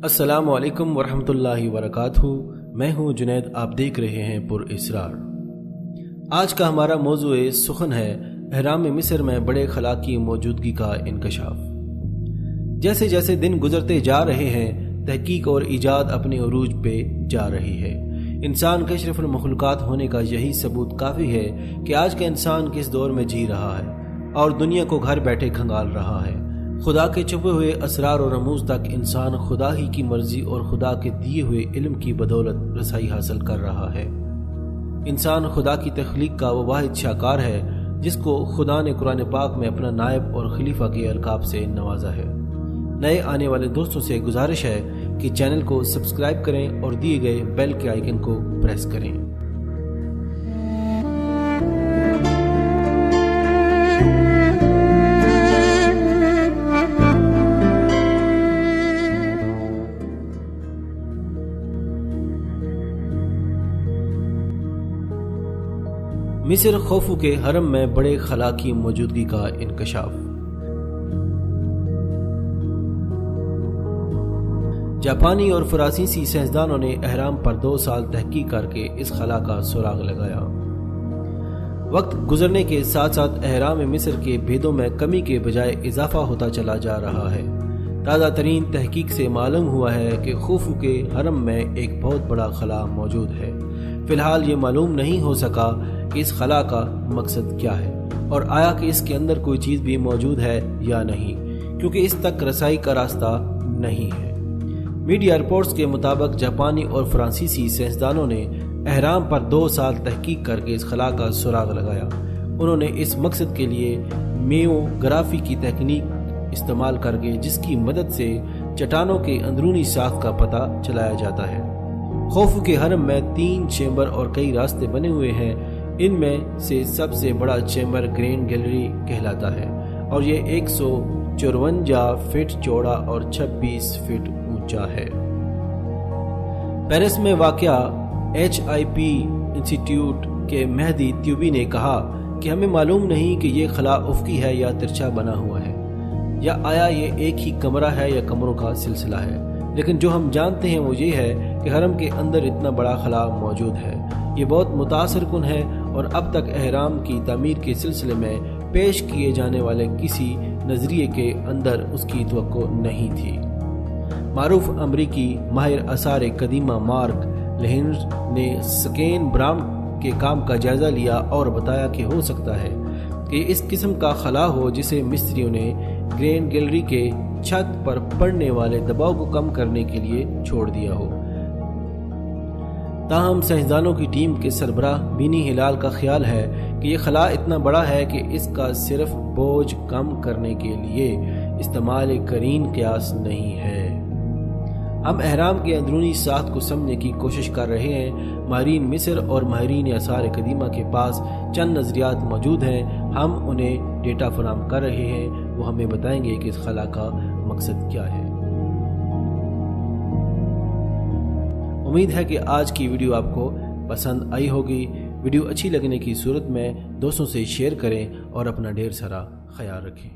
السلام علیکم ورحمۃ اللہ وبرکاتہ۔ میں ہوں جنید، آپ دیکھ رہے ہیں پر اسرار۔ آج کا ہمارا موضوع سخن ہے اہرام مصر میں بڑے خلا کی موجودگی کا انکشاف۔ جیسے جیسے دن گزرتے جا رہے ہیں، تحقیق اور ایجاد اپنے عروج پہ جا رہی ہے۔ انسان کے اشرف المخلوقات ہونے کا یہی ثبوت کافی ہے کہ آج کا انسان کس دور میں جی رہا ہے اور دنیا کو گھر بیٹھے کھنگال رہا ہے۔ خدا کے چھپے ہوئے اسرار اور رموز تک انسان خدا ہی کی مرضی اور خدا کے دیے ہوئے علم کی بدولت رسائی حاصل کر رہا ہے۔ انسان خدا کی تخلیق کا وہ واحد شاہکار ہے جس کو خدا نے قرآن پاک میں اپنا نائب اور خلیفہ کے القاب سے نوازا ہے۔ نئے آنے والے دوستوں سے گزارش ہے کہ چینل کو سبسکرائب کریں اور دیے گئے بیل کے آئیکن کو پریس کریں۔ مصر خوفو کے حرم میں بڑے خلا کی موجودگی کا انکشاف۔ جاپانی اور فرانسیسی سائنسدانوں نے اہرام پر 2 سال تحقیق کر کے اس خلا کا سراغ لگایا۔ وقت گزرنے کے ساتھ ساتھ اہرام مصر کے بھیدوں میں کمی کے بجائے اضافہ ہوتا چلا جا رہا ہے۔ تازہ ترین تحقیق سے معلوم ہوا ہے کہ خوفو کے حرم میں ایک بہت بڑا خلا موجود ہے۔ فی الحال یہ معلوم نہیں ہو سکا کہ اس خلا کا مقصد کیا ہے اور آیا کہ اس کے اندر کوئی چیز بھی موجود ہے یا نہیں، کیونکہ اس تک رسائی کا راستہ نہیں ہے۔ میڈیا رپورٹس کے مطابق جاپانی اور فرانسیسی سائنسدانوں نے اہرام پر 2 سال تحقیق کر کے اس خلا کا سراغ لگایا۔ انہوں نے اس مقصد کے لیے میوگرافی کی تکنیک استعمال کر کے جس کی مدد سے چٹانوں کے اندرونی ساخت کا پتہ چلایا جاتا ہے۔ خوفو کے حرم میں 3 چیمبر اور کئی راستے بنے ہوئے ہیں۔ ان میں سے سب سے بڑا چیمبر گرینڈ گیلری کہلاتا ہے اور یہ 154 فٹ چوڑا اور 26 فٹ اونچا ہے۔ پیرس میں واقع HIP انسٹیٹیوٹ کے مہدی تیوبی نے کہا کہ ہمیں معلوم نہیں کہ یہ خلا افقی ہے یا ترچھا بنا ہوا ہے، یا آیا یہ ایک ہی کمرہ ہے یا کمروں کا سلسلہ ہے، لیکن جو ہم جانتے ہیں وہ یہ ہے کہ حرم کے اندر اتنا بڑا خلا موجود ہے۔ یہ بہت متاثر کن ہے اور اب تک اہرام کی تعمیر کے سلسلے میں پیش کیے جانے والے کسی نظریے کے اندر اس کی توقع نہیں تھی۔ معروف امریکی ماہر آثار قدیمہ مارک لہنز نے سکین برام کے کام کا جائزہ لیا اور بتایا کہ ہو سکتا ہے کہ اس قسم کا خلا ہو جسے مستریوں نے گرینڈ گیلری کے چھت پر پڑنے والے دباؤ کو کم کرنے کے لیے چھوڑ دیا ہو۔ تاہم سائنسدانوں کی ٹیم کے سربراہ بینی ہلال کا خیال ہے کہ یہ خلا اتنا بڑا ہے کہ اس کا صرف بوجھ کم کرنے کے لیے استعمال کرین قیاس نہیں ہے۔ ہم اہرام کے اندرونی ساخت کو سمجھنے کی کوشش کر رہے ہیں۔ ماہرین مصر اور ماہرین آثار قدیمہ کے پاس چند نظریات موجود ہیں، ہم انہیں ڈیٹا فراہم کر رہے ہیں، وہ ہمیں بتائیں گے کہ اس خلا کا مقصد کیا ہے۔ امید ہے کہ آج کی ویڈیو آپ کو پسند آئی ہوگی۔ ویڈیو اچھی لگنے کی صورت میں دوستوں سے شیئر کریں اور اپنا ڈھیر سارا خیال رکھیں۔